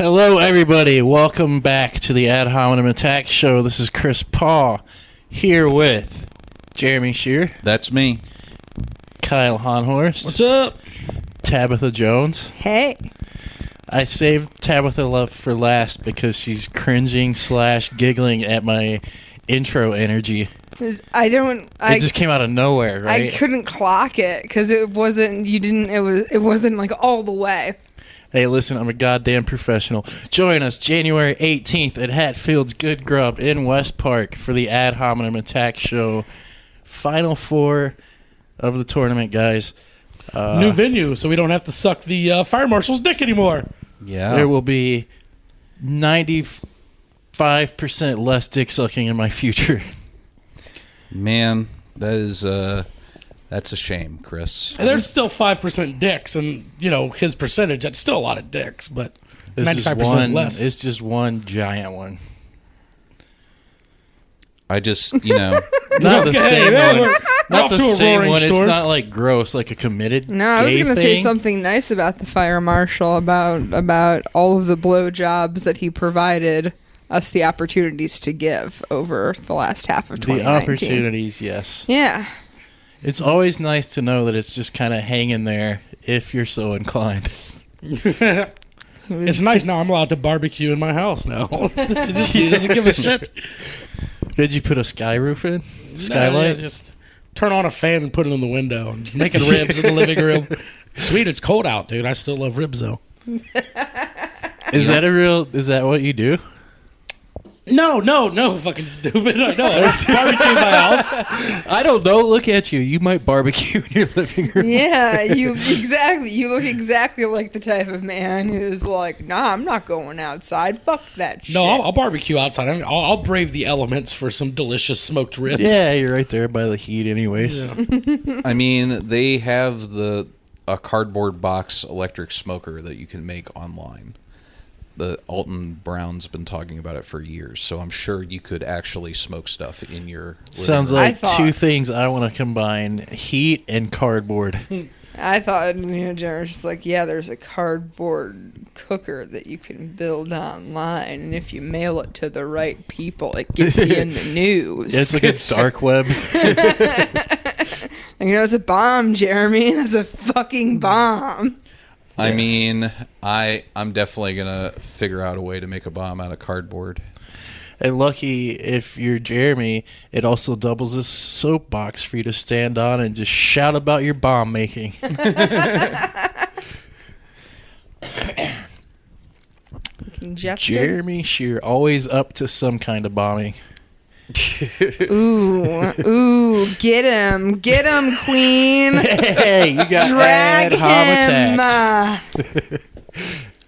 Hello, everybody. Welcome back to the Ad Hominem Attack Show. This is Chris Paugh, here with Jeremy Shear. That's me. Kyle Haunhorst. What's up? Tabitha Jones. Hey. I saved Tabitha Love for last because she's cringing / giggling at my intro energy. It just came out of nowhere, right? I couldn't clock it because it wasn't like all the way. Hey, listen, I'm a goddamn professional. Join us January 18th at Hatfield's Goode Grub in West Park for the Ad Hominem Attack Show. Final four of the tournament, guys. New venue, so we don't have to suck the fire marshal's dick anymore. Yeah. There will be 95% less dick sucking in my future. Man, that's a shame, Chris. And there's still 5% dicks, and his percentage. That's still a lot of dicks, but 95% less. It's just one giant one. I just, not the same one. Not the same one. Storm. It's not like gross, like a committed. No, I was going to say something nice about the fire marshal, about all of the blowjobs that he provided us the opportunities to give over the last half of 2019. The opportunities, yes. Yeah. It's always nice to know that it's just kind of hanging there if you're so inclined. It's nice now. I'm allowed to barbecue in my house now. He doesn't give a shit. Did you put a sky roof in? Skylight? No, just turn on a fan and put it in the window. And making ribs in the living room. Sweet, it's cold out, dude. I still love ribs, though. Is that what you do? No, fucking stupid. I know. I barbecue in my house. I don't know. Look at you. You might barbecue in your living room. Yeah, you look exactly like the type of man who's like, nah, I'm not going outside. Fuck that shit. No, I'll barbecue outside. I'll brave the elements for some delicious smoked ribs. Yeah, you're right there by the heat anyways. Yeah. I mean, they have a cardboard box electric smoker that you can make online. The Alton Brown's been talking about it for years, so I'm sure you could actually smoke stuff in your living Sounds room. like two things I want to combine: heat and cardboard. I thought, Jeremy's just like, yeah, there's a cardboard cooker that you can build online, and if you mail it to the right people, it gets you in the news. It's like a dark web. It's a bomb, Jeremy. That's a fucking bomb. I mean, I'm definitely going to figure out a way to make a bomb out of cardboard. And lucky if you're Jeremy, it also doubles as soapbox for you to stand on and just shout about your bomb making. Jeremy Shear, always up to some kind of bombing. Ooh, get him, queen. Hey, you got drag him.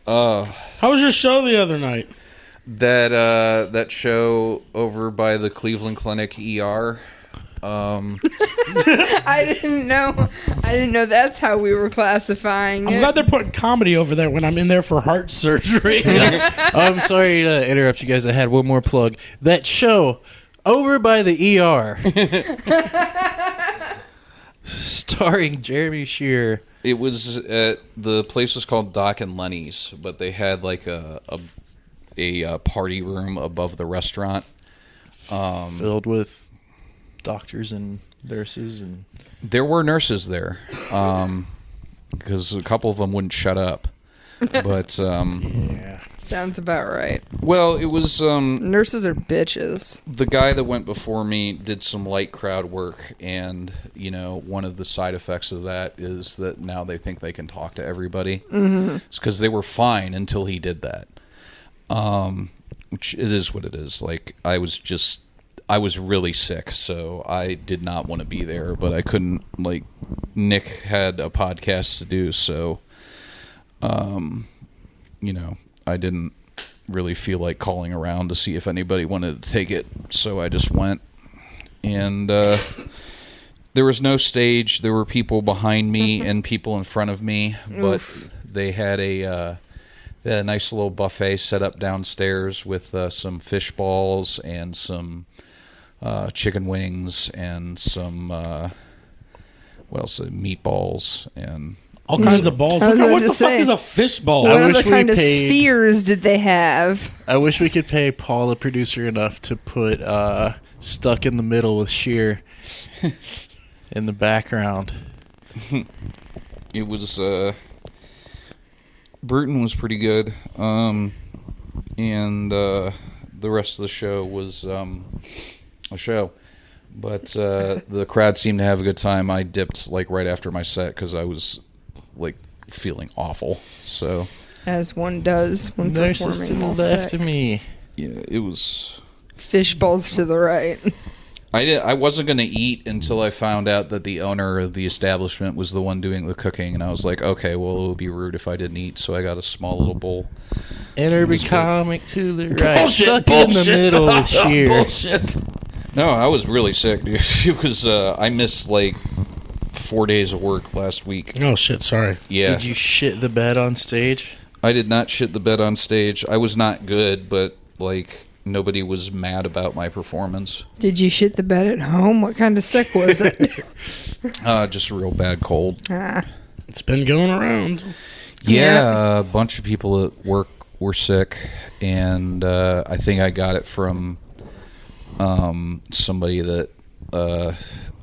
How was your show the other night? That show over by the Cleveland Clinic ER. I didn't know that's how we were classifying it. I'm glad they're putting comedy over there when I'm in there for heart surgery. I'm sorry to interrupt you guys. I had one more plug. That show over by the ER, starring Jeremy Shear. It was the place was called Doc and Lenny's, but they had like a party room above the restaurant, filled with doctors and nurses, and there were nurses there, because a couple of them wouldn't shut up. But yeah, sounds about right. Well, it was nurses are bitches. The guy that went before me did some light crowd work, and one of the side effects of that is that now they think they can talk to everybody. Mm-hmm. It's because they were fine until he did that. Which it is what it is. Like I was really sick, so I did not want to be there, but I couldn't. Like Nick had a podcast to do, so I didn't really feel like calling around to see if anybody wanted to take it, so I just went. And there was no stage. There were people behind me and people in front of me, but they had a nice little buffet set up downstairs with some fish balls and some chicken wings and some meatballs and All kinds of balls. I was What about the to fuck say. is a fish ball? What wish other we kind of paid- spheres did they have? I wish we could pay Paul, the producer, enough to put Stuck in the Middle with Sheer in the background. It was Bruton was pretty good, and the rest of the show was a show. But the crowd seemed to have a good time. I dipped like right after my set because I was like feeling awful. So As one does when Nurses to performing the while left sick. of me. yeah, it was. Fish balls to the right. I wasn't going to eat until I found out that the owner of the establishment was the one doing the cooking, and I was like, okay, well, it would be rude if I didn't eat, so I got a small little bowl. Interby comic to the right. Stuck in the middle with Sheer. Bullshit. No, I was really sick, dude. It was, I missed like 4 days of work last week. Oh, shit, sorry. Yeah. Did you shit the bed on stage? I did not shit the bed on stage. I was not good, but like nobody was mad about my performance. Did you shit the bed at home? What kind of sick was it? Just a real bad cold. It's been going around. Yeah, a bunch of people at work were sick, and I think I got it from somebody that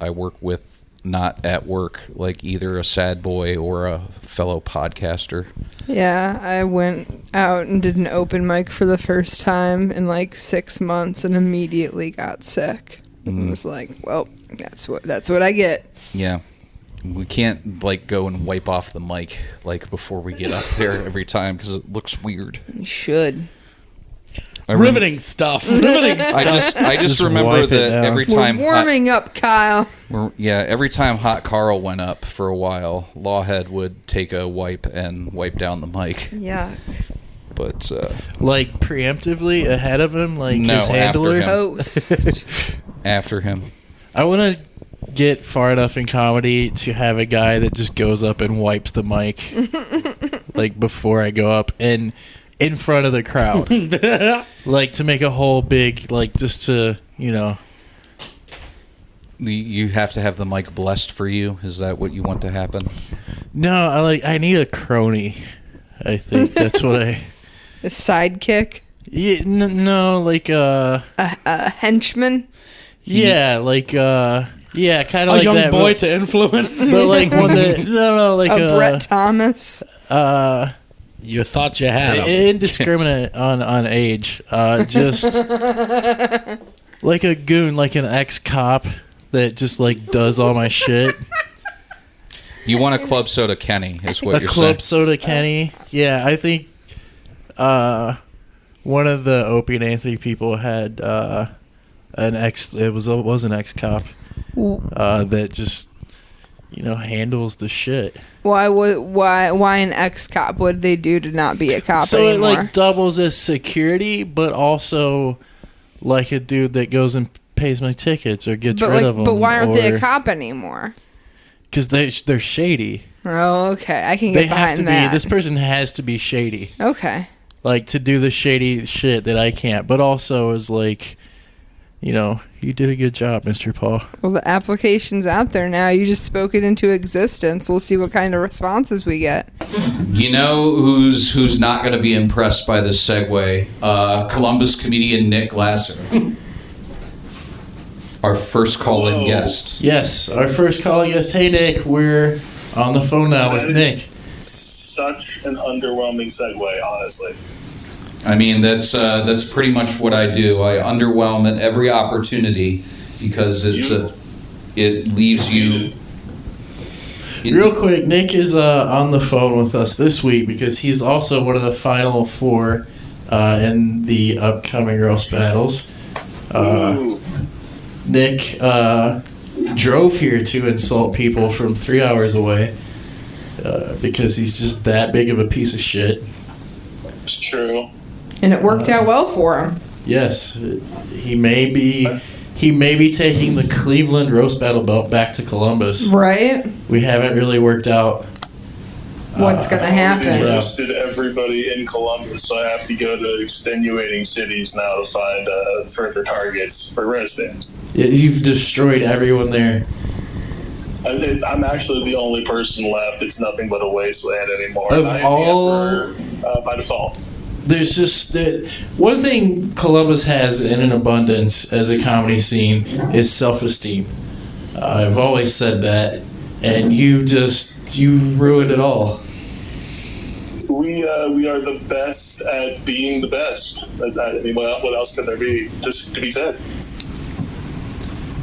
I work with, not at work, like either a sad boy or a fellow podcaster. Yeah, I went out and did an open mic for the first time in like 6 months and immediately got sick. And was like, well, that's what I get. Yeah. We can't like go and wipe off the mic like before we get up there every time because it looks weird. You should. Riveting stuff. Riveting stuff. I just Just remember wipe it that down. every We're time warming up, Kyle. every time Hot Carl went up for a while, Lawhead would take a wipe and wipe down the mic. Yeah. But Like preemptively ahead of him, like No, his handler? after him. Host. after him, I want to get far enough in comedy to have a guy that just goes up and wipes the mic like before I go up and in front of the crowd. Like to make a whole big, like just to, you have to have the mic blessed for you. Is that what you want to happen? No, I need a crony. I think that's what A sidekick. Yeah, no, like A henchman. yeah, like yeah, kind of A like young that. boy but, to influence. but like one that no, like A Brett Thomas. You thought you had him. indiscriminate on age. Just like a goon, like an ex-cop that just like does all my shit. You want a club soda Kenny, is what A you're club saying. soda Kenny. Yeah, I think one of the Opie and Anthony people had an ex. It was an ex-cop that just handles the shit. Why an ex-cop? What did they do to not be a cop So anymore? it like doubles as security, but also like a dude that goes and pays my tickets or gets rid of them. But why aren't they a cop anymore? Because they're shady. Oh, okay. I can get They have behind to that. be. This person has to be shady, Okay. like to do the shady shit that I can't. But also is like, you did a good job, Mr. Paul. Well, the application's out there now. You just spoke it into existence. We'll see what kind of responses we get. You know who's not going to be impressed by this segue? Columbus comedian Nick Glaser. Our first call-in guest. Yes, our first calling guest. Hey, Nick, we're on the phone now with Nick. Such an underwhelming segue, honestly. I mean, that's pretty much what I do. I underwhelm at every opportunity because it leaves you. Real quick, Nick is on the phone with us this week because he's also one of the final four in the upcoming roast battles. Nick drove here to insult people from 3 hours away because he's just that big of a piece of shit. It's true. And it worked out well for him. Yes, he may be taking the Cleveland roast battle belt back to Columbus. Right? We haven't really worked out What's going to happen? Yeah. Roasted everybody in Columbus, so I have to go to extenuating cities now to find further targets for roasting. You've destroyed everyone there. I'm actually the only person left. It's nothing but a wasteland anymore. Of I am all- the emperor, by default. There's just one thing Columbus has in an abundance as a comedy scene is self-esteem. I've always said that, and you ruined it all. We are the best at being the best. I mean, what else could there be? Just to be said.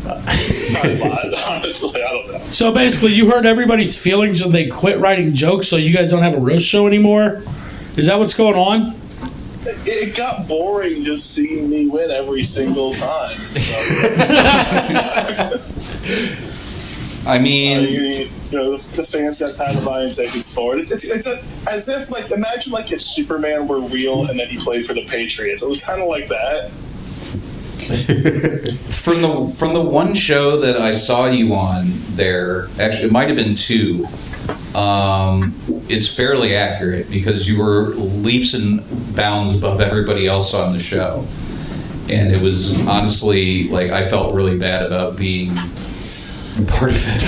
Not a lot, honestly. I don't know. So basically, you hurt everybody's feelings and they quit writing jokes, so you guys don't have a roast show anymore? Is that what's going on? It got boring just seeing me win every single time. I mean, The fans got tired of buying tickets for it. It's as if, like, imagine like if Superman were real and then he played for the Patriots. It was kind of like that. from the one show that I saw you on there, actually it might have been two. It's fairly accurate because you were leaps and bounds above everybody else on the show, and it was honestly like I felt really bad about being part of it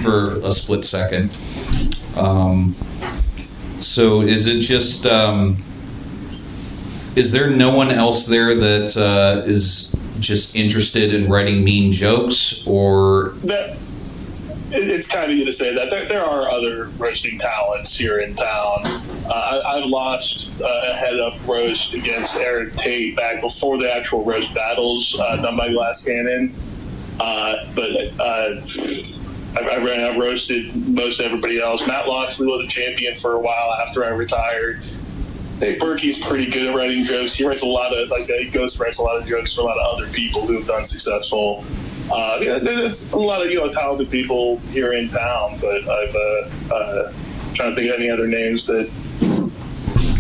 for a split second. So is it just? Is there no one else there that is just interested in writing mean jokes, or? It's kind of you to say that. There are other roasting talents here in town. I've lost a head-up roast against Eric Tate back before the actual roast battles done by Glass Cannon. I've roasted most everybody else. Matt Loxley was a champion for a while after I retired. Hey, Berkey's pretty good at writing jokes. He writes a lot of, he ghost writes a lot of jokes for a lot of other people who have done successful. There's a lot of talented people here in town, but I've trying to think of any other names that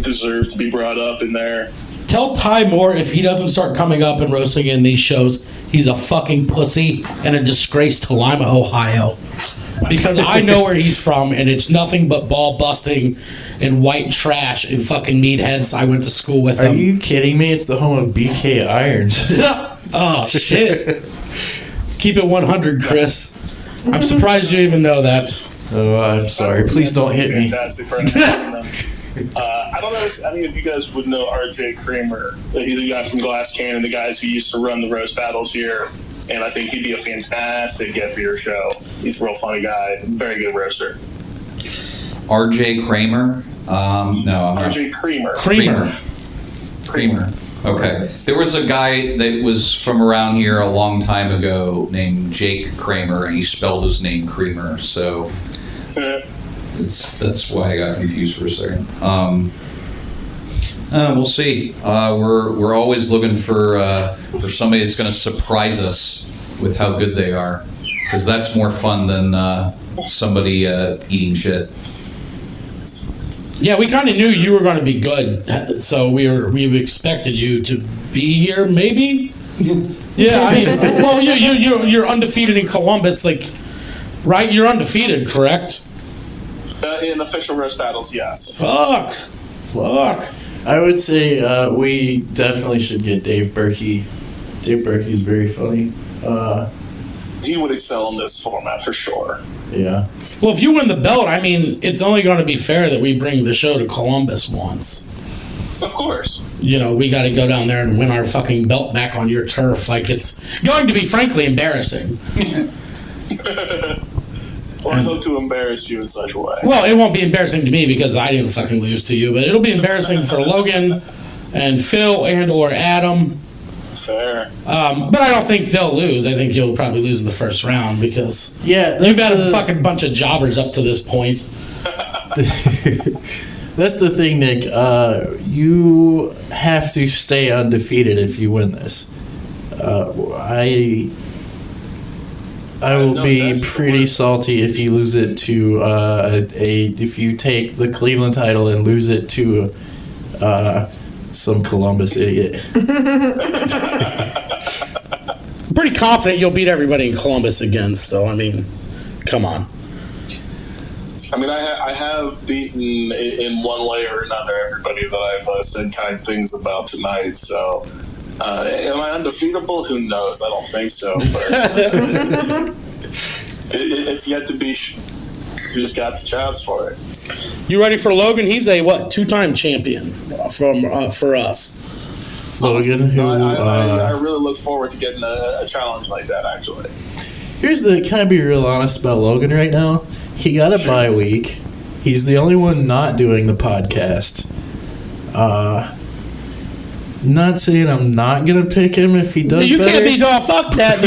deserve to be brought up in there. Tell Ty Moore if he doesn't start coming up and roasting in these shows, he's a fucking pussy and a disgrace to Lima, Ohio. Because I know where he's from, and it's nothing but ball busting and white trash and fucking meatheads. I went to school with Are them. you kidding me? It's the home of BK Irons. Oh, shit. Keep it 100, Chris. I'm surprised you even know that. Oh, I'm sorry. Please don't hit me. Fantastic for I don't know if any of you guys would know RJ Kramer. He's a guy from Glass Cannon, the guys who used to run the roast battles here. And I think he'd be a fantastic guest for your show. He's a real funny guy, very good roaster. R.J. Kramer? No. RJ Creamer. Creamer. Okay. There was a guy that was from around here a long time ago named Jake Kramer, and he spelled his name Creamer. So that's why I got confused for a second. We'll see. We're always looking for somebody that's going to surprise us with how good they are, because that's more fun than somebody eating shit. Yeah, we kind of knew you were going to be good, so we expected you to be here, maybe. Yeah, I mean, well, you're undefeated in Columbus, right? You're undefeated, correct? In official roast battles, yes. Fuck. I would say we definitely should get Dave Berkey. Dave Berkey is very funny. He would excel in this format for sure. Yeah. Well, if you win the belt, I mean, it's only going to be fair that we bring the show to Columbus once. Of course. We got to go down there and win our fucking belt back on your turf. It's going to be, frankly, embarrassing. Well, I hope to embarrass you in such a way. Well, it won't be embarrassing to me because I didn't fucking lose to you, but it'll be embarrassing for Logan and Phil and or Adam. Fair. But I don't think they'll lose. I think you'll probably lose in the first round because you've had a fucking bunch of jobbers up to this point. That's the thing, Nick. You have to stay undefeated if you win this. I will be pretty salty if you lose it to if you take the Cleveland title and lose it to some Columbus idiot. I'm pretty confident you'll beat everybody in Columbus again, though. I mean, come on. I mean, I have beaten in one way or another everybody that I've said kind things about tonight, so am I undefeatable? Who knows? I don't think so. But It's yet to be who's got the chops for it. You ready for Logan? He's a two-time champion for us. Logan, who I really look forward to getting a challenge like that. Actually, can I be real honest about Logan right now? He got a bye week. He's the only one not doing the podcast. Not saying I'm not gonna pick him if he does. You better. can't be fuck that.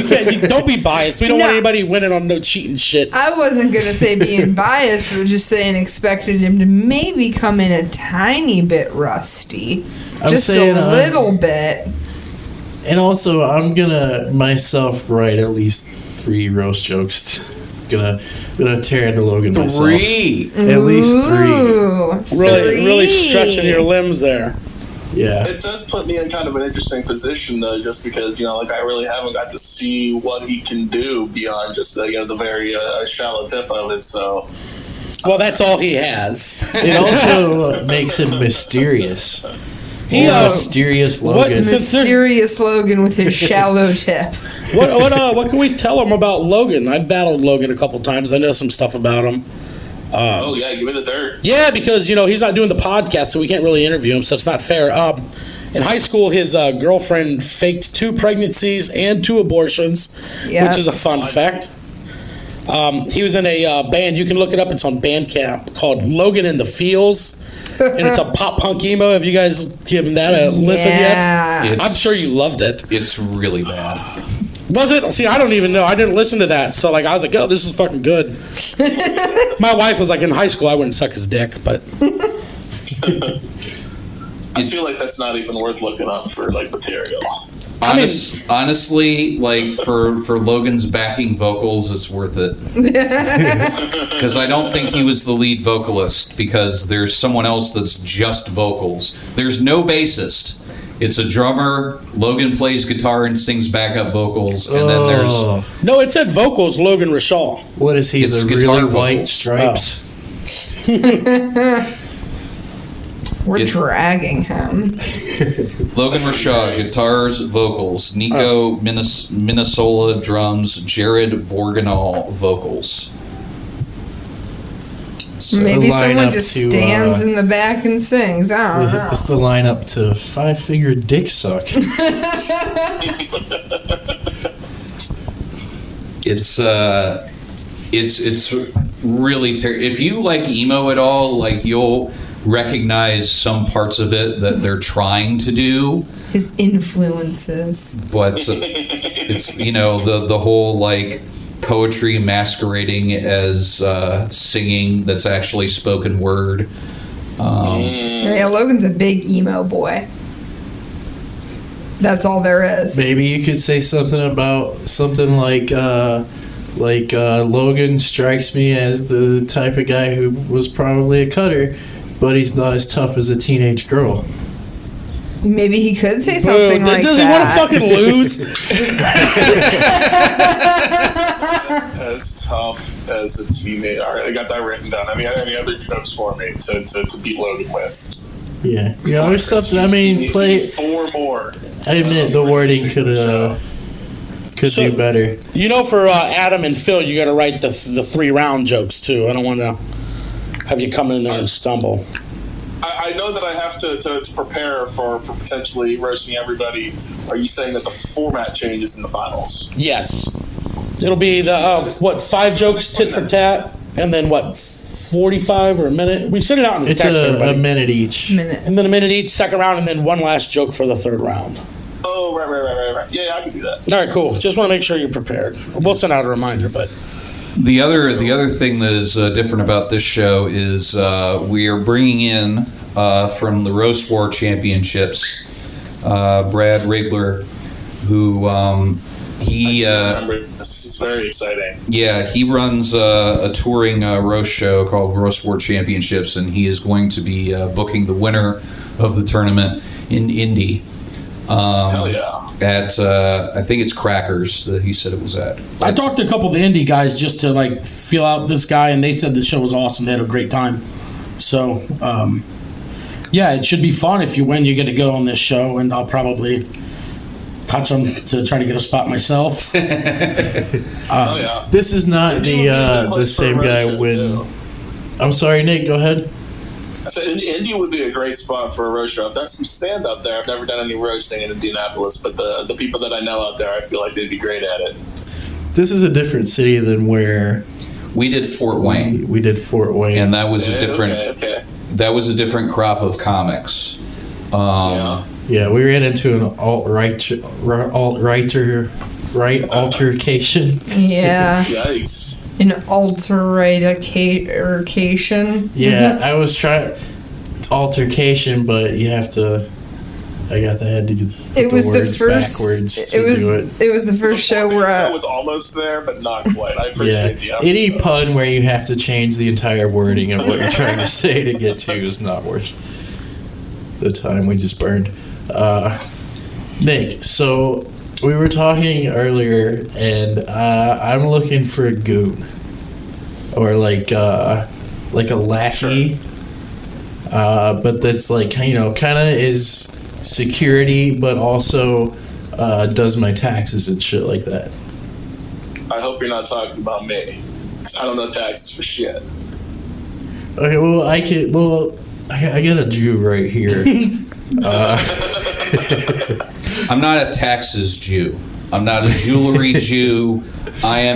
Don't be biased. We don't want anybody winning on no cheating shit. I wasn't gonna say being biased, but just saying expected him to maybe come in a tiny bit rusty, just a little bit. And also, I'm gonna myself write at least 3 roast jokes. gonna tear into Logan myself. 3, at least 3. Really stretching your limbs there. Yeah. It does put me in kind of an interesting position, though, just because, I really haven't got to see what he can do beyond just, the very shallow tip of it, so... Well, that's all he has. It also makes him mysterious. Mysterious Logan. Mysterious Logan with his shallow tip. What can we tell him about Logan? I've battled Logan a couple times. I know some stuff about him. Give me the dirt. Yeah, because, he's not doing the podcast, so we can't really interview him, so it's not fair. In high school, his girlfriend faked 2 pregnancies and 2 abortions, which is a fun fact. He was in a band, you can look it up, it's on Bandcamp, called Logan in the Fields, and it's a pop-punk emo. Have you guys given that a listen yet? I'm sure you loved it. It's really bad. Was it? See, I don't even know. I didn't listen to that. So, I was like, oh, this is fucking good. My wife was like, in high school, I wouldn't suck his dick, but... I feel like that's not even worth looking up for, material. Honestly, for Logan's backing vocals, it's worth it. Because I don't think he was the lead vocalist, because there's someone else that's just vocals. There's no bassist. It's a drummer. Logan plays guitar and sings backup vocals, and then there's no. It said vocals. Logan Rashaw. What is he? It's the guitar really white vocals. stripes. We're dragging him. Logan Rashaw, guitars, vocals. Nico Minnesola, drums. Jared Borganol, vocals. Maybe someone just stands in the back and sings. I don't know. It's the lineup to 5-Finger Dick Suck. It's really if you like emo at all, you'll recognize some parts of it that they're trying to do. His influences. But it's the whole poetry masquerading as singing that's actually spoken word. Logan's a big emo boy. That's all there is. Maybe you could say something about something like Logan strikes me as the type of guy who was probably a cutter, but he's not as tough as a teenage girl. Maybe he could say something like does that. Does he want to fucking lose? As tough as a teenager. All right, I got that written down. Any other jokes for me to beat Logan with? Yeah. There's something. Play 4 more. I admit the wording could do better. For Adam and Phil, you got to write the 3-round jokes too. I don't want to have you come in there and stumble. I know that I have to prepare for potentially roasting everybody. Are you saying that the format changes in the finals? Yes. It'll be the 5 jokes tit for tat, and then 45 or a minute. We send it out in the text. It's a minute each. And then a minute each, second round, and then one last joke for the 3rd round. Oh, right. Yeah, I can do that. All right, cool. Just want to make sure you're prepared. We'll send out a reminder, but... The other thing that is different about this show is we are bringing in from the Roast War Championships Brad Rigler, who this is very exciting. Yeah, he runs a touring roast show called Roast War Championships, and he is going to be booking the winner of the tournament in Indy. Hell yeah. At I think it's Crackers that he said it was at. I talked to a couple of the indie guys just to feel out this guy, and they said the show was awesome. They had a great time. So, yeah, it should be fun. If you win, you get to go on this show, and I'll probably touch them to try to get a spot myself. Yeah. This is not the same guy when. I'm sorry, Nick. Go ahead. I said Indy would be a great spot for a roast show. I've done some stand up there. I've never done any roasting in Indianapolis, but the people that I know out there, I feel like they'd be great at it. This is a different city than where We did Fort Wayne, we did Fort Wayne, and that was a different. Okay. That was a different crop of comics. Yeah. Yeah, we ran into an alt-right altercation. Yeah. Yikes. An altercation. Yeah, I was trying altercation, but you have to. I had to do It was the words first. backwards It to was. do it. It was the first show where I I was almost there, but not quite. I Yeah, appreciate the effort. any pun where you have to change the entire wording of what you're trying to say to get to is not worth the time we just burned. Nick, so we were talking earlier, and I'm looking for a goon or like a lackey, but that's like kind of is security, but also does my taxes and shit like that. I hope you're not talking about me. I don't know taxes for shit. Okay, well I got a Jew right here. I'm not a taxes Jew. I'm not a jewelry Jew. I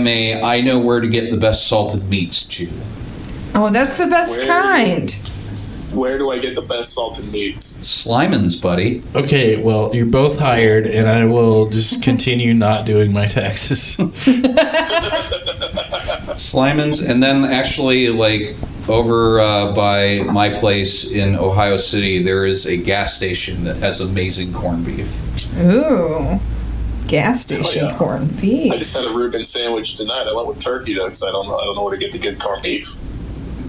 know where to get the best salted meats Jew. Oh, that's the best kind. Where do I get the best salted meats? Slimans, buddy. Okay, well, you're both hired, and I will just continue not doing my taxes. Slimans, and then actually, like, over by my place in Ohio City, there is a gas station that has amazing corned beef. Ooh. Gas station corned I beef. just had a Reuben sandwich tonight. I went with turkey though, because I don't know where to get the good corned beef.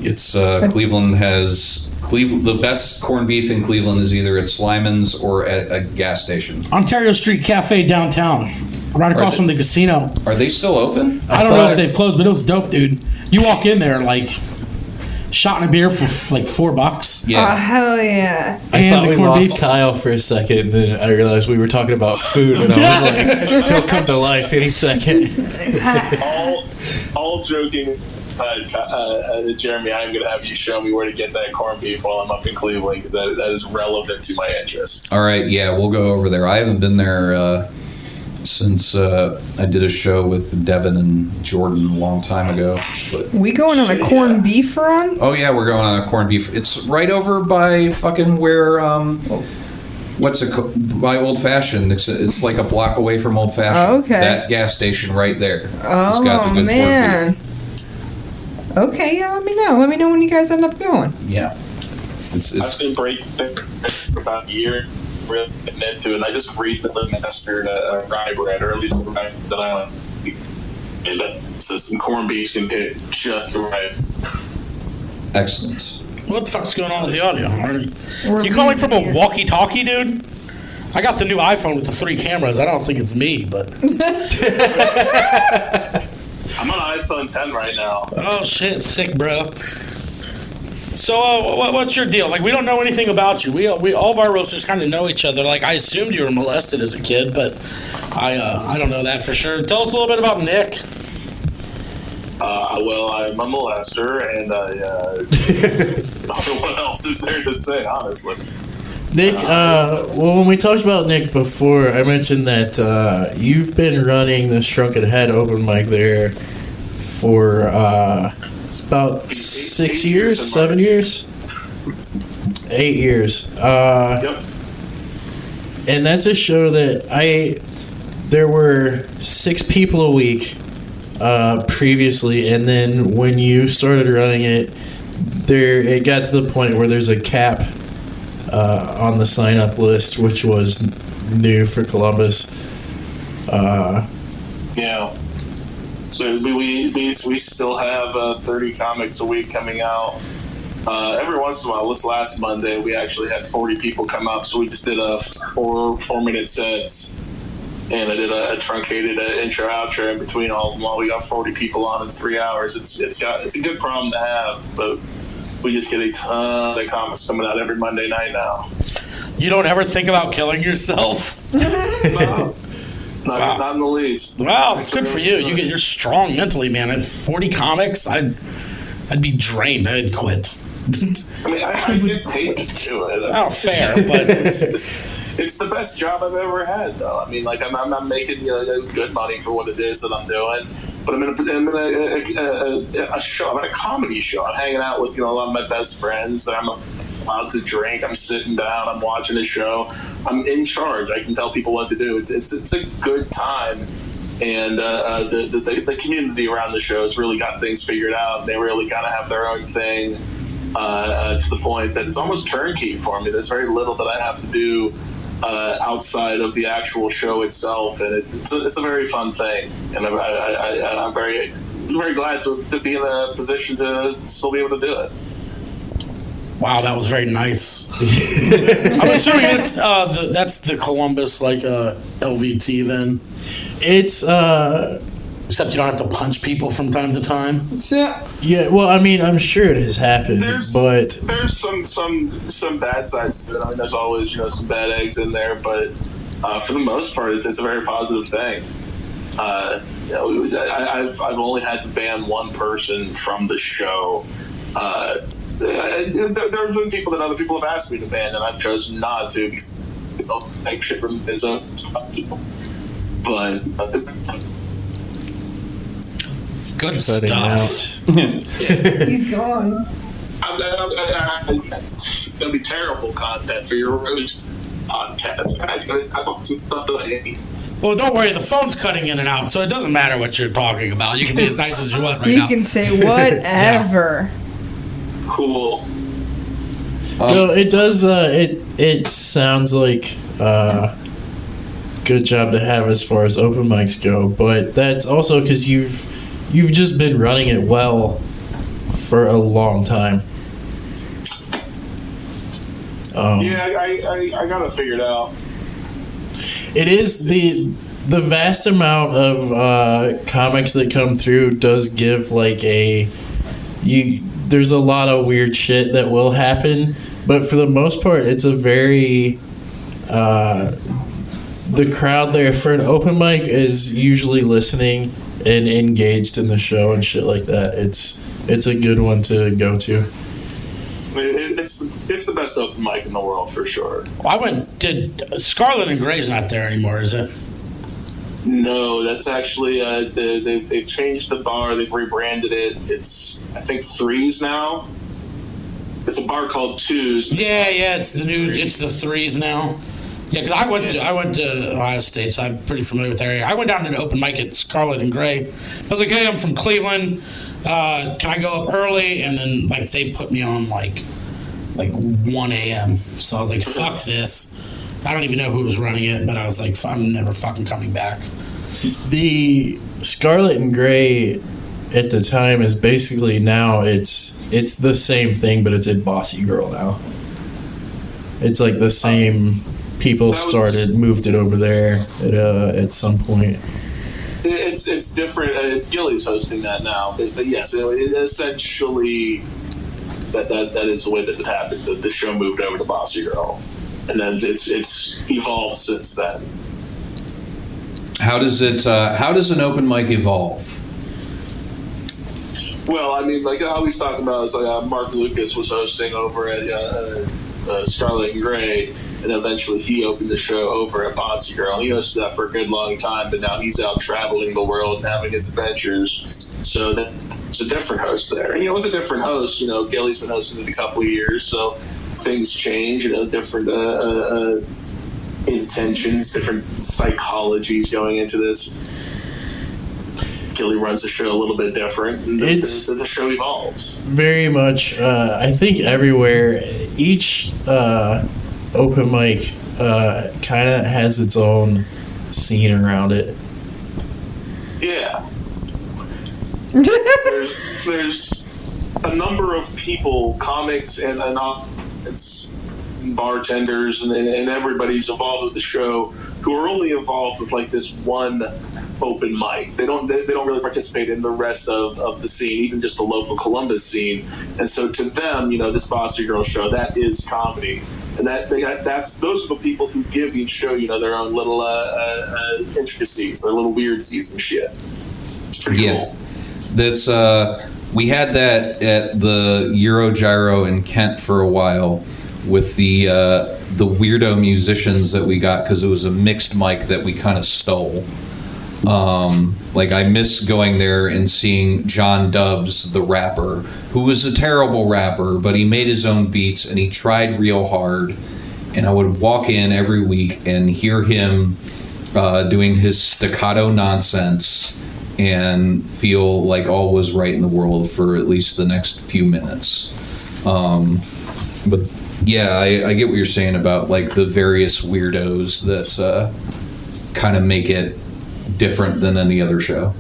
It's Cleveland has the best corned beef in Cleveland is either at Slimans or at a gas station. Ontario Street Cafe downtown, right across from the casino. Are they still open? I don't know if they've closed, but it was dope, dude. You walk in there like shot in a beer for like $4. Oh, Yeah. hell yeah. I And thought the we corned lost beef. Kyle for a second, and then I realized we were talking about food, and I was like, he'll come to life any second. All joking. Jeremy, I'm going to have you show me where to get that corned beef while I'm up in Cleveland, because that is relevant to my interests. All right, yeah, we'll go over there. I haven't been there since I did a show with Devin and Jordan a long time ago. But We going on a corned beef run? oh yeah, we're going on a corned beef. It's right over by fucking where by Old Fashioned. It's like a block away from Old Fashioned. Oh, okay. That gas station right there. It's got the Oh, good corned man. beef. Okay, yeah, let me know. Let me know when you guys end up going. Yeah. I've It's been breaking for about a year, really getting into it, and I just recently mastered a rye bread, or at least the rye that I like. And so some corned beef can hit just right. excellent. What the fuck's going on with the audio? We're You calling losing from a you. walkie-talkie, dude? I got the new iPhone with the 3 cameras. I don't think it's me, but I'm on iPhone 10 right now. oh shit, sick, bro. So, what's your deal? Like, we don't know anything about you. We all of our roasters kind of know each other. Like, I assumed you were molested as a kid, but I don't know that for sure. Tell us a little bit about Nick. Well, I'm a molester, and I don't know what else is there to say, honestly. Nick, well, when we talked about Nick before, I mentioned that you've been running the Shrunken Head open mic there for it's about 6 years, 7 years, 8 years. Yep. And that's a show that there were 6 people a week previously, and then when you started running it, it got to the point where there's a cap on the sign-up list, which was new for Columbus. Yeah. So we still have 30 comics a week coming out. Every once in a while, this last Monday, we actually had 40 people come up, so we just did a 4-minute sets. And I did a truncated intro outro in between all of them while we got 40 people on in 3 hours. It's a good problem to have, but we just get a ton of comics coming out every Monday night now. You don't ever think about killing yourself? No. Not in the least. Well, it's good for you. You're strong mentally, man. At 40 comics, I'd be drained. I'd quit. I mean, I get paid to do it. Oh, fair, but it's the best job I've ever had, though. I mean, like I'm making good money for what it is that I'm doing. But I'm in a show. I'm in a comedy show. I'm hanging out with a lot of my best friends. I'm allowed to drink. I'm sitting down. I'm watching a show. I'm in charge. I can tell people what to do. It's a good time. And the community around the show has really got things figured out. They really kind of have their own thing. To the point that it's almost turnkey for me. There's very little that I have to do outside of the actual show itself, and it's a very fun thing. And I'm very glad to be in a position to still be able to do it. Wow, that was very nice. I'm assuming that's the Columbus LVT then. It's Except you don't have to punch people from time to time. Yeah, well, I mean, I'm sure it has happened, but there's some bad sides to it. I mean, there's always some bad eggs in there, but for the most part, it's a very positive thing. I've only had to ban one person from the show. There have been people that other people have asked me to ban, and I've chosen not to because they don't make shit from his own people. But good stuff. He's gone. It's going to be terrible content for your roast podcast. Well, don't worry. The phone's cutting in and out, so it doesn't matter what you're talking about. You can be as nice as you want right now. You can say whatever. Cool. No, it does. It sounds like good job to have as far as open mics go, but that's also because you've just been running it well for a long time. I got it figured out. It is the vast amount of comics that come through does give there's a lot of weird shit that will happen, but for the most part, it's a very the crowd there for an open mic is usually listening and engaged in the show and shit like that. It's a good one to go to. It's the best open mic in the world for sure. Scarlet and Gray's not there anymore, is it? No, that's actually they've changed the bar. They've rebranded it. It's I think Threes now. It's a bar called Twos. Yeah, it's the Threes now. Yeah, because I went to Ohio State, so I'm pretty familiar with the area. I went down to an open mic at Scarlet and Gray. I was like, hey, I'm from Cleveland. Can I go up early? And then they put me on like 1 a.m. So I was like, fuck this. I don't even know who was running it, but I was like, I'm never fucking coming back. The Scarlet and Gray at the time is basically now it's the same thing, but it's a Bossy Girl now. It's like the same people moved it over there at some point. It's different. It's Gilly's hosting that now, but yes, it essentially that is the way that it happened. The show moved over to Bossy Girl, and then it's evolved since then. How does an open mic evolve? Well, I mean, like I always talk about is Mark Lucas was hosting over at Scarlet and Gray, and eventually he opened the show over at Bossy Girl. He hosted that for a good long time, but now he's out traveling the world and having his adventures. So it's a different host there. And, with a different host, Gilly's been hosting it a couple of years, so things change, different intentions, different psychologies going into this. Gilly runs the show a little bit different, and the show evolves. Very much, I think everywhere, each open mic kind of has its own scene around it. Yeah. there's a number of people, comics and bartenders and everybody's involved with the show who are only involved with this one open mic. They don't really participate in the rest of the scene, even just the local Columbus scene. And so to them, this Bossy Girl show, that is comedy. And those are the people who give each show, their own little intricacies, their little weirdsies and shit. Yeah. Cool. That's we had that at the Eurogyro in Kent for a while with the weirdo musicians that we got, because it was a mixed mic that we kind of stole. I miss going there and seeing John Dubs, the rapper, who was a terrible rapper, but he made his own beats and he tried real hard. And I would walk in every week and hear him doing his staccato nonsense and feel like all was right in the world for at least the next few minutes. But yeah, I get what you're saying about the various weirdos that kind of make it different than any other show.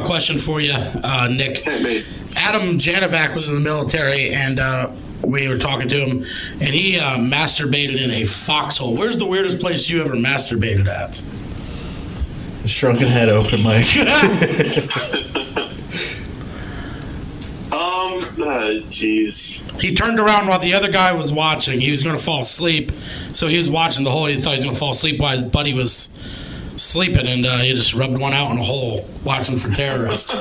Question for you, Nick. Hey, mate. Adam Janovac was in the military, and we were talking to him, and he masturbated in a foxhole. Where's the weirdest place you ever masturbated at? Shrunken Head open mic. Jeez. He turned around while the other guy was watching. He was going to fall asleep, so he was watching the hole. He thought he was going to fall asleep while his buddy was sleeping, and he just rubbed one out in a hole watching for terrorists.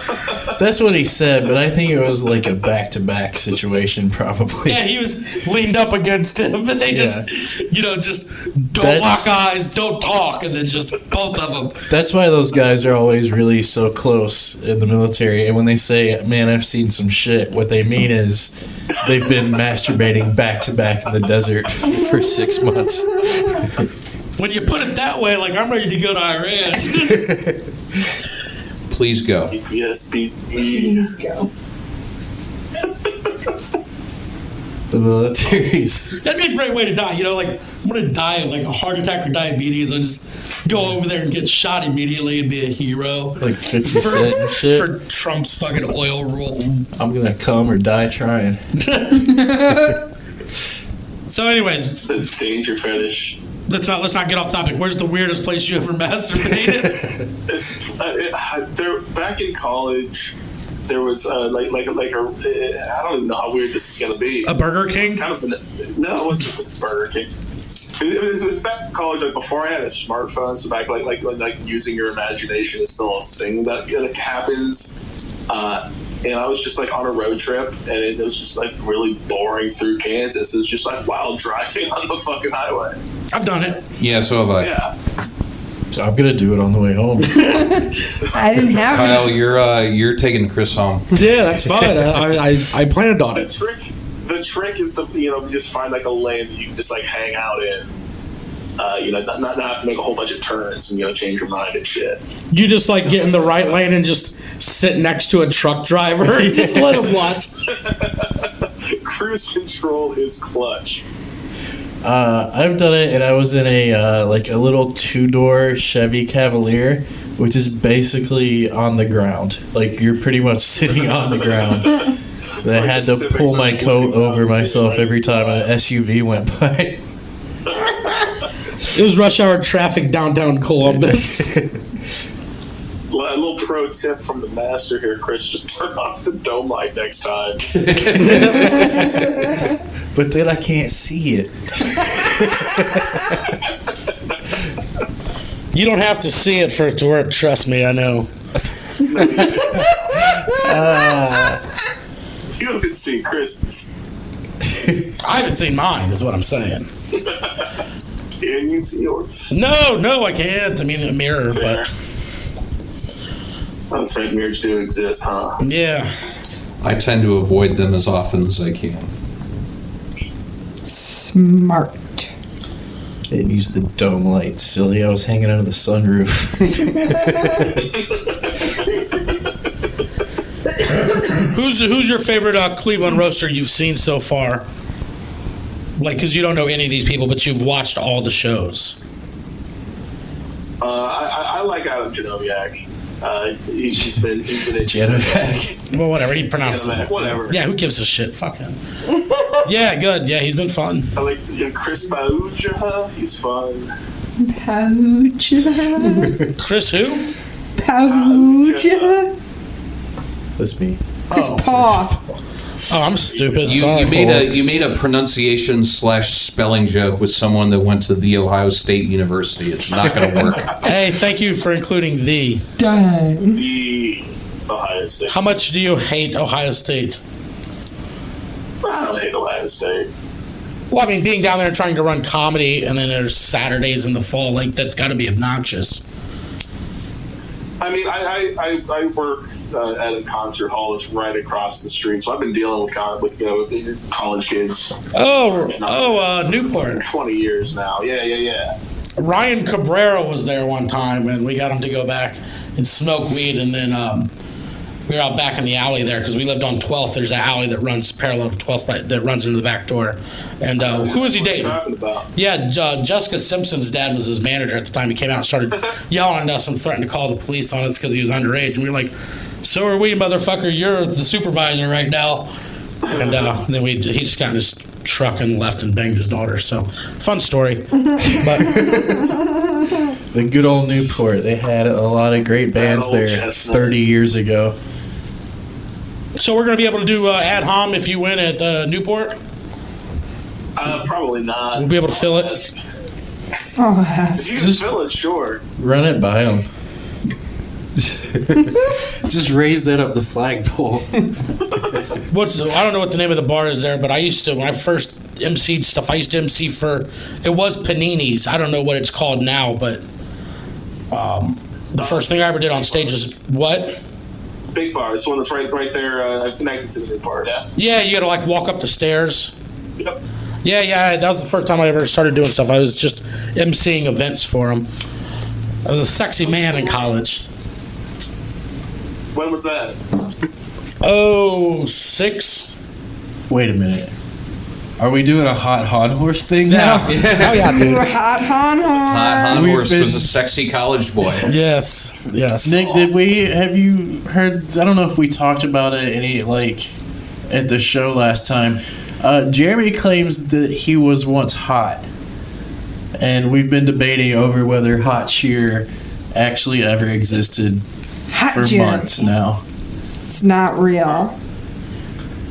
That's what he said, but I think it was like a back-to-back situation, probably. Yeah, he was leaned up against him, but they just, just don't lock eyes, don't talk, and then just both of them. That's why those guys are always really so close in the military. And when they say, man, I've seen some shit, what they mean is they've been masturbating back-to-back in the desert for 6 months. When you put it that way, I'm ready to go to Iran. Please go. Yes, Please go. The military's. That'd be a great way to die. I'm going to die of a heart attack or diabetes. I'll just go over there and get shot immediately and be a hero. 50 Cent and shit. For Trump's fucking oil rule. I'm going to come or die trying. So anyways. The danger fetish. Let's not get off topic. Where's the weirdest place you ever masturbated? Back in college, there was I don't even know how weird this is gonna be. A Burger King? No, it wasn't a Burger King. It was back in college, before I had a smartphone. So back like using your imagination is still a thing that happens. And I was just on a road trip, and it was just really boring through Kansas. It was just wild driving on the fucking highway. I've done it. Yeah, so have I. Yeah. So I'm gonna do it on the way home. I didn't have Kyle, you're taking Chris home. Yeah, that's fine. I planned on it. The trick is you just find a lane that you can just hang out in. Not have to make a whole bunch of turns and change your mind and shit. You just get in the right lane and just sit next to a truck driver. Just let him watch. Cruise control is clutch. I've done it, and I was in a little 2-door Chevy Cavalier, which is basically on the ground. You're pretty much sitting on the ground. I had to pull my coat over myself every time an SUV went by. It was rush hour traffic downtown Columbus. A little pro tip from the master here, Chris: just turn off the dome light next time. But then I can't see it. You don't have to see it for it to work. Trust me, I know. You haven't seen Christmas. I haven't seen mine, is what I'm saying. Can you see yours? No, I can't. I mean, a mirror, Fair. but... That's right, mirrors do exist, huh? Yeah. I tend to avoid them as often as I can. Smart. Didn't use the dome light, silly. I was hanging out of the sunroof. Who's your favorite Cleveland roaster you've seen so far? Because you don't know any of these people, but you've watched all the shows. I like Adam Janoviak. He's been Janoviak. Well, whatever. He pronounces it. Whatever. Yeah, who gives a shit? Fuck him. Yeah, good. Yeah, he's been fun. I like Chris Bauja. He's fun. Pouja. Chris who? Pouja. That's me. It's Paugh. Oh, I'm stupid. You Sorry. made a pronunciation / spelling joke with someone that went to the Ohio State University. It's not going to work. Hey, thank you for including the. Dang. The Ohio State. How much do you hate Ohio State? I don't hate Ohio State. Well, I mean, being down there and trying to run comedy, and then there's Saturdays in the fall, like, that's got to be obnoxious. I mean, I work at a concert hall that's right across the street, so I've been dealing with with college kids. Newport. 20 years now. Yeah. Ryan Cabrera was there one time, and we got him to go back and smoke weed, and then we were out back in the alley there because we lived on 12th. There's an alley that runs parallel to 12th that runs into the back door. And who was he dating? Talking about. Yeah, Jessica Simpson's dad was his manager at the time. He came out and started yelling at us and threatened to call the police on us because he was underage. And we were like, "So are we, motherfucker. You're the supervisor right now." And then he just got in his truck and left and banged his daughter. So, fun story. But The good old Newport. They had a lot of great bands old there chestnut. 30 years ago. so we're going to be able to do ad hom if you win at Newport. Probably not. We'll be able to fill it. Oh, If you can fill it, sure. Run it by them. Just raise that up the flagpole. I don't know what the name of the bar is there, but I used to, when I first emceed stuff, I used to MC it was Panini's. I don't know what it's called now, but the first thing I ever did on stage was what? Big bar. It's the one that's right there connected to the big bar, yeah? Yeah, you got to like walk up the stairs. Yep. Yeah, that was the first time I ever started doing stuff. I was just emceeing events for them. I was a sexy man in college. When was that? 06? Wait a minute. Are we doing a hot Haunhorst thing now? Oh yeah, dude. Hot Haunhorst. Haunhorst We've was a sexy college boy. Yes. Nick, have you heard? I don't know if we talked about it at the show last time. Jeremy claims that he was once hot, and we've been debating over whether hot shear actually ever existed Hot for Jeremy. months now. It's not real.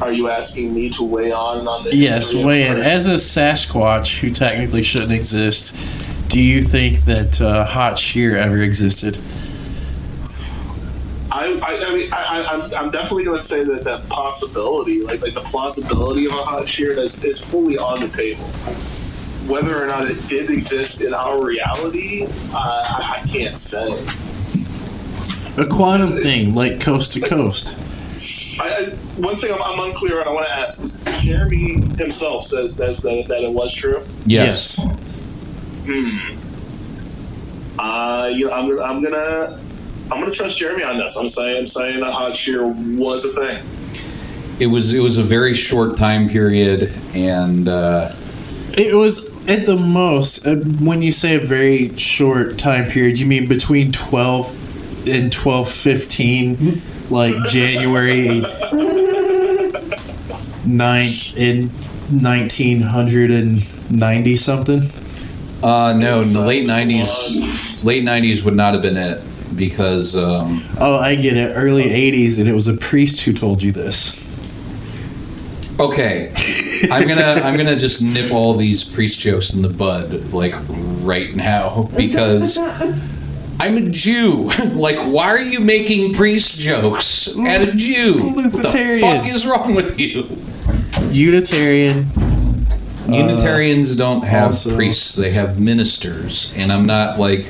Are you asking me to weigh on the Yes, history of weigh in. the person? As a Sasquatch who technically shouldn't exist, do you think that hot shear ever existed? I'm definitely going to say that possibility, like the plausibility of a hot shear is fully on the table. Whether or not it did exist in our reality, I can't say. A quantum thing, like coast to coast. One thing I'm unclear on, I want to ask is Jeremy himself says that it was true. Yes. I'm gonna trust Jeremy on this. I'm saying that hot shear was a thing. It was a very short time period, and It was at the most, when you say a very short time period, you mean between 12 and 12:15, like January 9th in 1990 something? no, in the late '90s would not have been it because. Oh, I get it. Early 80s, and it was a priest who told you this. Okay, I'm gonna just nip all these priest jokes in the bud like right now because I'm a Jew. Like, why are you making priest jokes at a Jew? Luciferian. What the fuck is wrong with you? Unitarian. Unitarians don't have also- priests; they have ministers, and I'm not like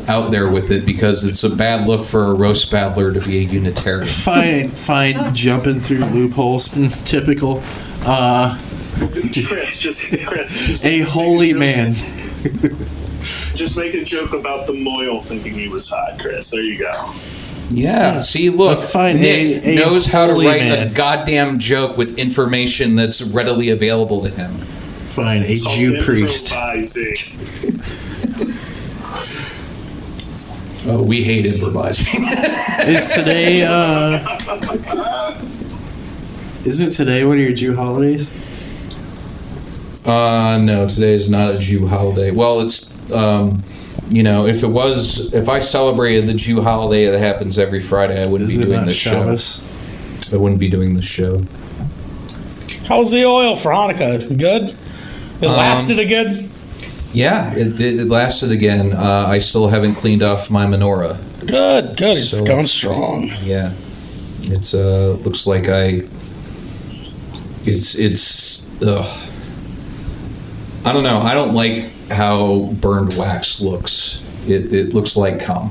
out there with it because it's a bad look for a roast battler to be a Unitarian. Fine, jumping through loopholes. Typical. Chris, just A holy man. Just make a joke about the Moyle thinking he was hot, Chris. There you go. Yeah, see, look, Fine, Nick a knows how to holy write man. a goddamn joke with information that's readily available to him. Fine, a Jew priest. Improvising. Oh, we hate improvising. Is today, isn't today one of your Jew holidays? No, today is not a Jew holiday. Well, it's if I celebrated the Jew holiday that happens every Friday, I wouldn't be doing this show. I wouldn't be doing this show. How's the oil for Hanukkah? Good? It lasted again? Yeah, it lasted again. I still haven't cleaned off my menorah. Good. It's going strong. Yeah. It's looks like I don't know. I don't like how burned wax looks. It looks like cum.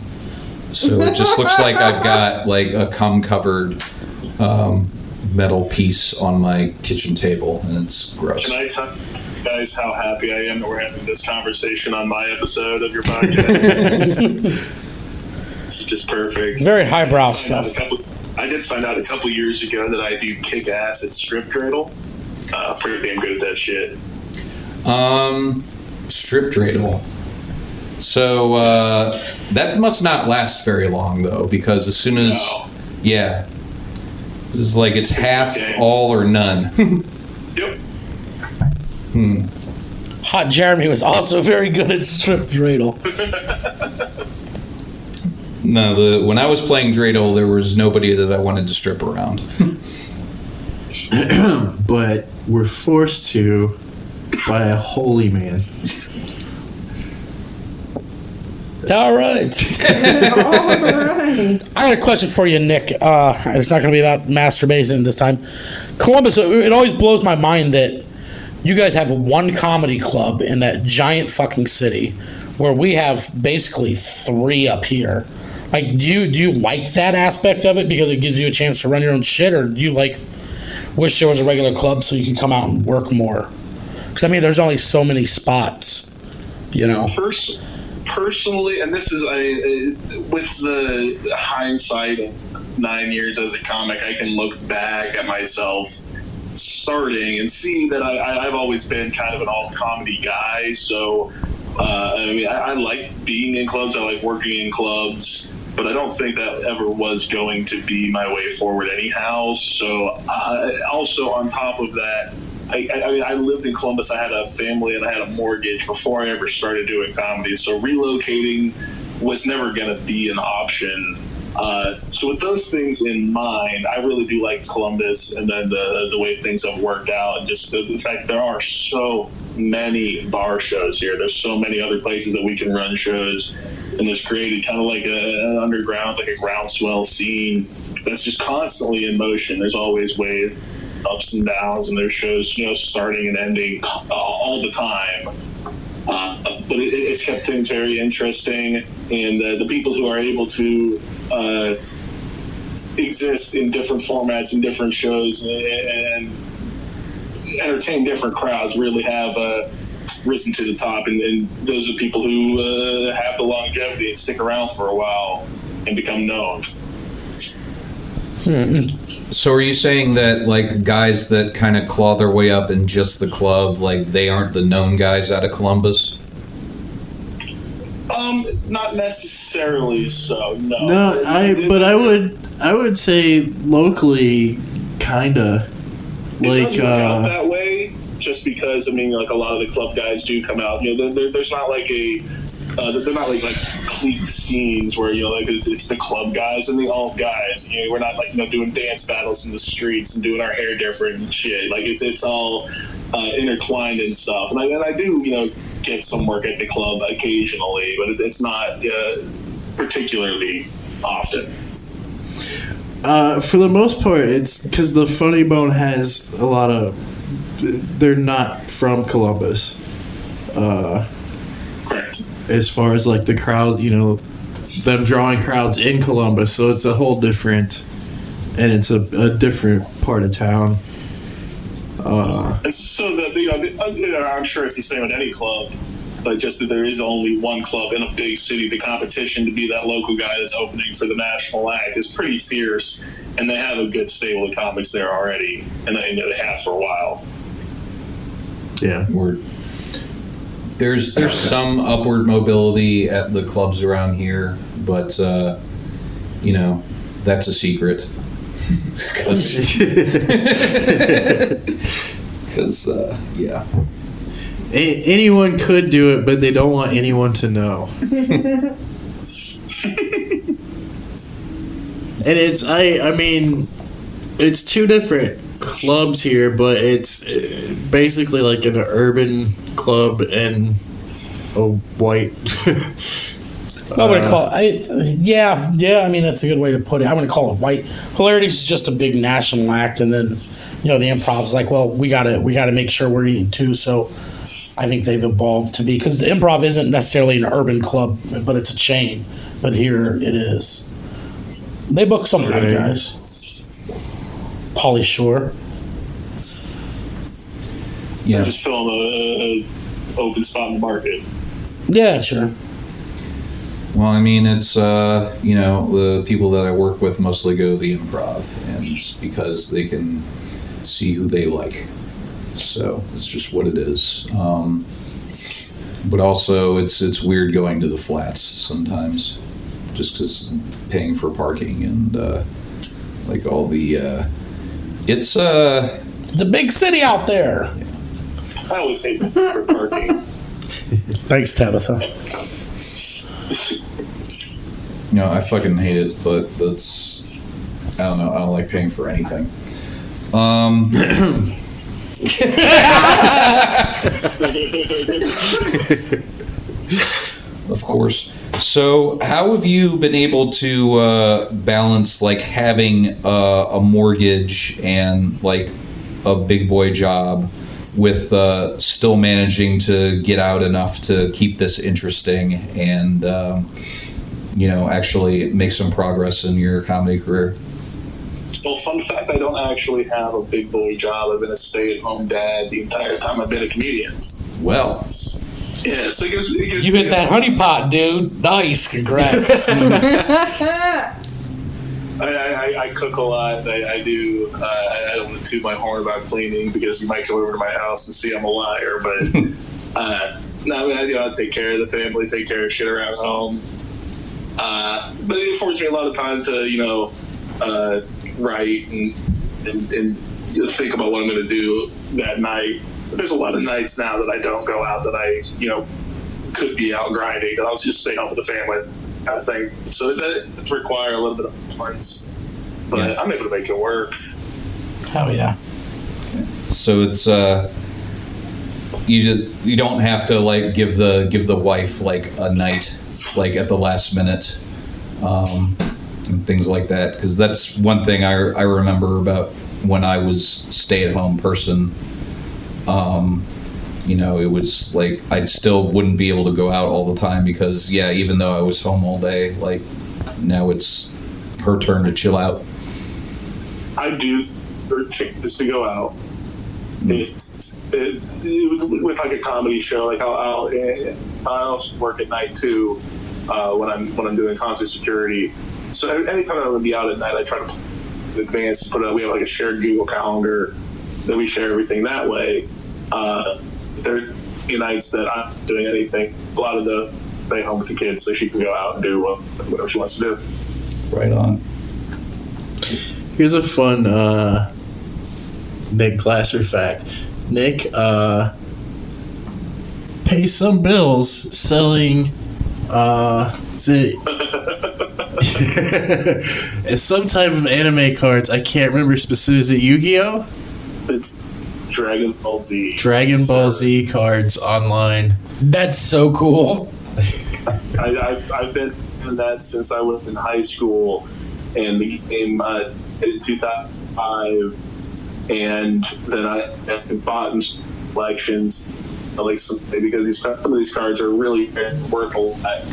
So it just looks like I've got like a cum covered metal piece on my kitchen table, and it's gross. Can I tell you guys how happy I am that we're having this conversation on my episode of your podcast? It's just perfect. Very highbrow stuff. I did find out a couple years ago that I do kick ass at strip dreidel. Pretty damn good at that shit. Strip dreidel. So that must not last very long though, because as soon as this is like it's half all or none. Yep. Hot Jeremy was also very good at strip dreidel. No, when I was playing dreidel, there was nobody that I wanted to strip around. But we're forced to by a holy man. All right. I got a question for you, Nick. It's not going to be about masturbation this time. Columbus, it always blows my mind that you guys have one comedy club in that giant fucking city where we have basically 3 up here. Like, do you like that aspect of it because it gives you a chance to run your own shit, or do you wish there was a regular club so you can come out and work more? Because, I mean, there's only so many spots, you know? Personally, and this is with the hindsight of 9 years as a comic, I can look back at myself starting and see that I've always been kind of an all comedy guy. So I like being in clubs, I like working in clubs, but I don't think that ever was going to be my way forward anyhow. So also on top of that, I lived in Columbus. I had a family and I had a mortgage before I ever started doing comedy. So relocating was never going to be an option. So with those things in mind, I really do like Columbus, and then the way things have worked out, and just the fact there are so many bar shows here. There's so many other places that we can run shows, and there's created kind of like an underground, like a groundswell scene that's just constantly in motion. There's always waves, ups and downs, and there's shows, starting and ending all the time. But it's kept things very interesting, and the people who are able to exist in different formats and different shows and entertain different crowds really have risen to the top, and those are people who have the longevity and stick around for a while and become known. So are you saying that like guys that kind of claw their way up in just the club, like they aren't the known guys out of Columbus? Not necessarily so. No. No, I would say locally, kinda. It Like does work out that way, just because a lot of the club guys do come out. There's not like they're not like clique scenes where it's the club guys and the alt guys. We're not doing dance battles in the streets and doing our hair different and shit. Like it's all intertwined and stuff. And I do get some work at the club occasionally, but it's not particularly often. For the most part, it's because the Funny Bone has a lot of. They're not from Columbus. Correct. As far as like the crowd, them drawing crowds in Columbus, so it's a whole different, and it's a different part of town. And so that I'm sure it's the same at any club, but just that there is only one club in a big city, the competition to be that local guy that's opening for the national act is pretty fierce, and they have a good stable of comics there already, and they have for a while. Yeah. There's some upward mobility at the clubs around here, but that's a secret. Because anyone could do it, but they don't want anyone to know. And I mean, it's two different clubs here, but it's basically like an urban club and a white. I would call it. Yeah. I mean, that's a good way to put it. I wouldn't call it white. Hilarities is just a big national act, and then the improv is like, well, we gotta make sure we're eating too. So I think they've evolved to be, because the improv isn't necessarily an urban club, but it's a chain. But here it is. They book some good guys. Pauly Shore. Yeah, just fill a open spot in the market. Yeah, sure. Well, I mean, it's, the people that I work with mostly go to the improv, and it's because they can see who they like. So it's just what it is. But also, it's weird going to the flats sometimes, just because paying for parking and, like, all the, it's a big city out there. I always hate for parking. Thanks, Tabitha. I fucking hate it, but that's, I don't know, I don't like paying for anything. Of course. So, how have you been able to balance, like, having a mortgage and, like, a big boy job with still managing to get out enough to keep this interesting and, actually make some progress in your comedy career? Well, fun fact, I don't actually have a big boy job. I've been a stay-at-home dad the entire time I've been a comedian. Well. Yeah, so it gives you hit that honeypot, dude. Nice, congrats. I cook a lot. I do. I don't want to toot my horn about cleaning because you might come over to my house and see I'm a liar. But no, I mean, I take care of the family, take care of shit around home. But it affords me a lot of time to, write and think about what I'm going to do that night. There's a lot of nights now that I don't go out that I, could be out grinding, that I'll just stay home with the family kind of thing. So that require a little bit of performance, but I'm able to make it work. Hell yeah. So it's you don't have to like give the wife like a night like at the last minute and things like that, because that's one thing I remember about when I was stay-at-home person. It was like I still wouldn't be able to go out all the time because even though I was home all day, like now it's her turn to chill out. I do is to go out. It with like a comedy show, like I also work at night too when I'm doing concert security. So anytime I'm gonna be out at night, I try to advance. We have like a shared Google Calendar that we share everything that way. There's nights that I'm not doing anything. A lot of the stay home with the kids so she can go out and do whatever she wants to do. Right on. Here's a fun Nick Glaser fact. Nick pays some bills selling some type of anime cards. I can't remember specifically. Is it Yu-Gi-Oh? It's Dragon Ball Z. Dragon Ball Z cards online. That's so cool. I've been in that since I was in high school, and the game in 2005, and then I bought in collections, because some of these cards are really worth a lot.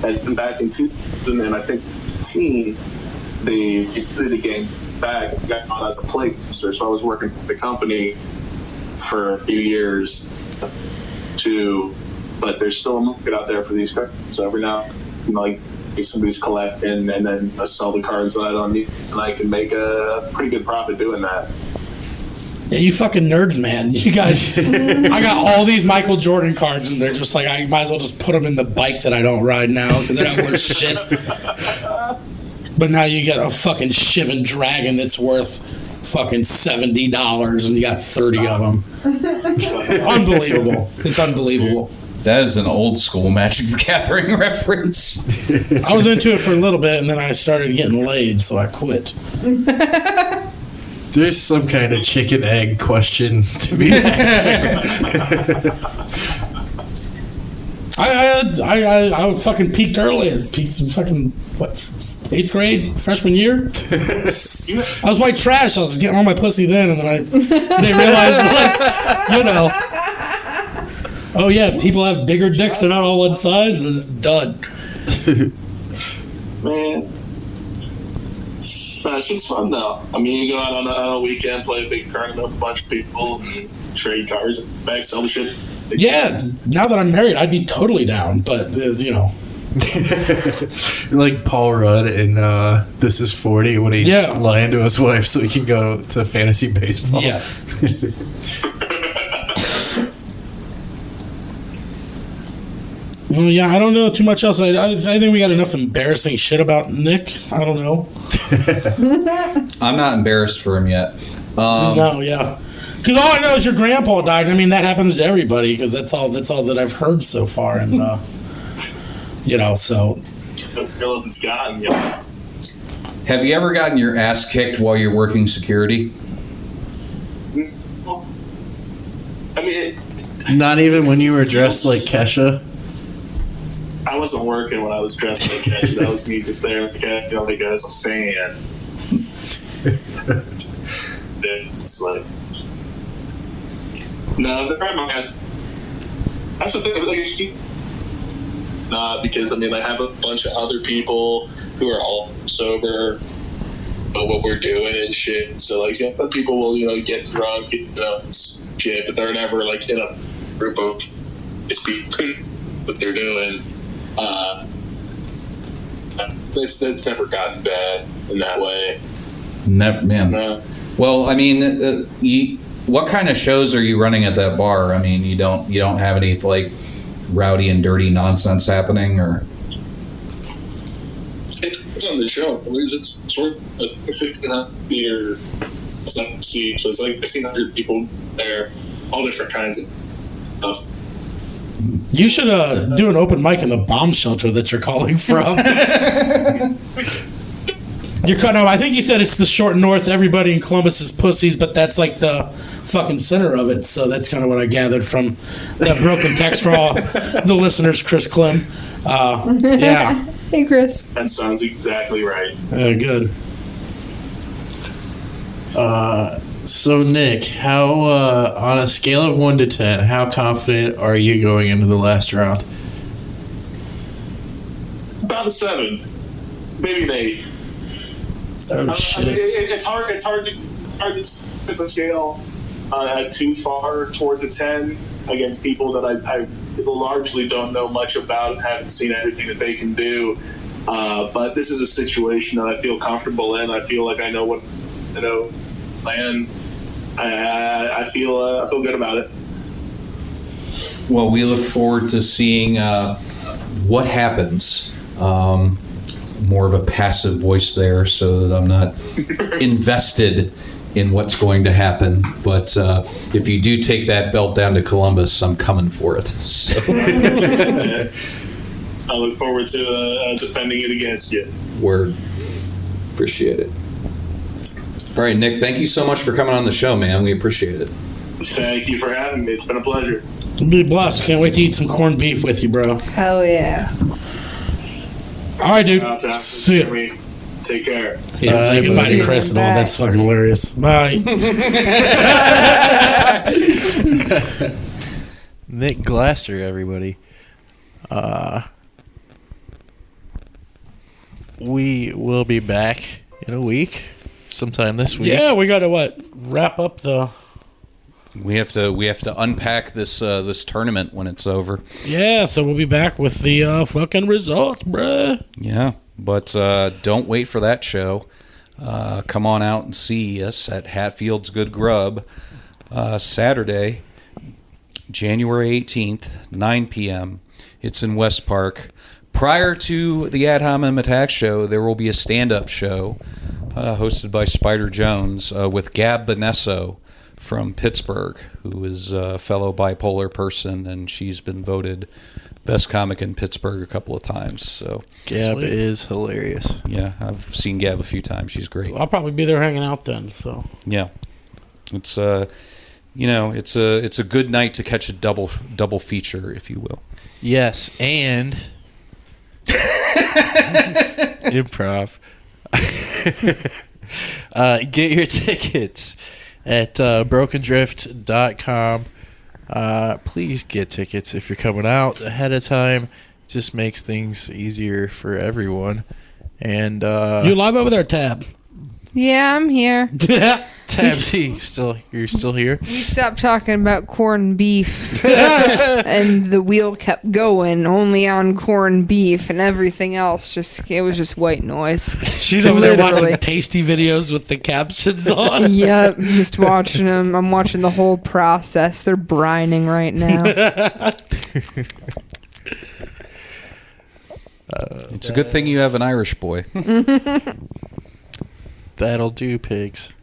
And back in 2015, they did the game back and got on as a playmaster, so I was working for the company for a few years too, but there's still a market out there for these cards. So every now and then, somebody's collecting, and then I sell the cards that I don't need, and I can make a pretty good profit doing that. Yeah, you fucking nerds, man. You guys, I got all these Michael Jordan cards, and they're just like, I might as well just put them in the bike that I don't ride now because they're not worth shit. But now you get a fucking Shivan dragon that's worth fucking $70 and you got 30 of them. Unbelievable. It's unbelievable. That is an old school Magic the Gathering reference. I was into it for a little bit and then I started getting laid, so I quit. There's some kind of chicken egg question to be I fucking peaked early. I peaked in fucking, 8th grade, freshman year? I was white trash. I was getting all my pussy then, and then they realized, oh yeah, people have bigger dicks. They're not all one size. And it's done. Man. Shit's fun though. I mean, you go out on a weekend, play a big tournament with a bunch of people, and trade cards, and back sell the shit. Yeah, now that I'm married, I'd be totally down. But like Paul Rudd in This Is 40 when he's lying to his wife so he can go to fantasy baseball. Yeah. Well, yeah, I don't know too much else. I think we got enough embarrassing shit about Nick. I don't know. I'm not embarrassed for him yet. No, yeah. Because all I know is your grandpa died. I mean, that happens to everybody because that's all that I've heard so far. And, so. It's gotten, Have you ever gotten your ass kicked while you're working security? I mean... Not even when you were dressed like Kesha? I wasn't working when I was dressed like Kesha. That was me just there like as a fan. It's like... No, they're at my ass. That's the thing. Because I have a bunch of other people who are all sober about what we're doing and shit. So some people will get drunk, shit, but they're never in a group of people what they're doing. It's never gotten bad in that way. Never, man. Well, I mean, what kind of shows are you running at that bar? I mean, you don't have any rowdy and dirty nonsense happening, or? It's on the show. It's sort of a 1,500-meter seat, so it's 1,500 people there, all different kinds of stuff. You should do an open mic in the bomb shelter that you're calling from. You're cutting off. I think you said it's the short north. Everybody in Columbus is pussies, but that's the fucking center of it. So that's kind of what I gathered from that broken text for all the listeners. Chris Clem. Yeah. Hey, Chris. That sounds exactly right. Good. So Nick, how on a scale of 1 to 10, how confident are you going into the last round? About a 7, maybe an 8. Oh shit! It's hard to put the scale too far towards a 10 against people that I largely don't know much about and haven't seen anything that they can do. But this is a situation that I feel comfortable in. I feel like I know what plan. I feel good about it. Well, we look forward to seeing what happens. More of a passive voice there so that I'm not invested in what's going to happen. But if you do take that belt down to Columbus, I'm coming for it. So. I look forward to defending it against you. Word. Appreciate it. All right, Nick, thank you so much for coming on the show, man. We appreciate it. Thank you for having me. It's been a pleasure. Be blessed. Can't wait to eat some corned beef with you, bro. Hell yeah. All right, dude. See ya. Take care. Yeah, say goodbye to Chris and all. That's fucking hilarious. Bye. Nick Glaser, everybody. We will be back in a week, sometime this week. Yeah, we got to wrap up the. We have to unpack this tournament when it's over. Yeah, so we'll be back with the fucking results, bruh. Yeah, but don't wait for that show. Come on out and see us at Hatfield's Good Grub Saturday, January 18th, 9 p.m. It's in West Park. prior to the Ad Hominem Attack show, there will be a stand-up show hosted by Spider Jones with Gab Bonesso from Pittsburgh, who is a fellow bipolar person, and she's been voted best comic in Pittsburgh a couple of times. So Gab Sweet. is hilarious. yeah, I've seen Gab a few times. She's great. I'll probably be there hanging out then. So Yeah, it's it's a good night to catch a double feature, if you will. Yes, and improv. Get your tickets at brokendrift.com. Please get tickets if you're coming out ahead of time. Just makes things easier for everyone. And you live over there, Tab? Yeah, I'm here. Tab T, you're still here? We stopped talking about corned beef, and the wheel kept going only on corned beef, and everything else it was just white noise. She's over there watching Literally. tasty videos with the captions on. Yep, just watching them. I'm watching the whole process. They're brining right now. It's a good thing you have an Irish boy. That'll do, pigs.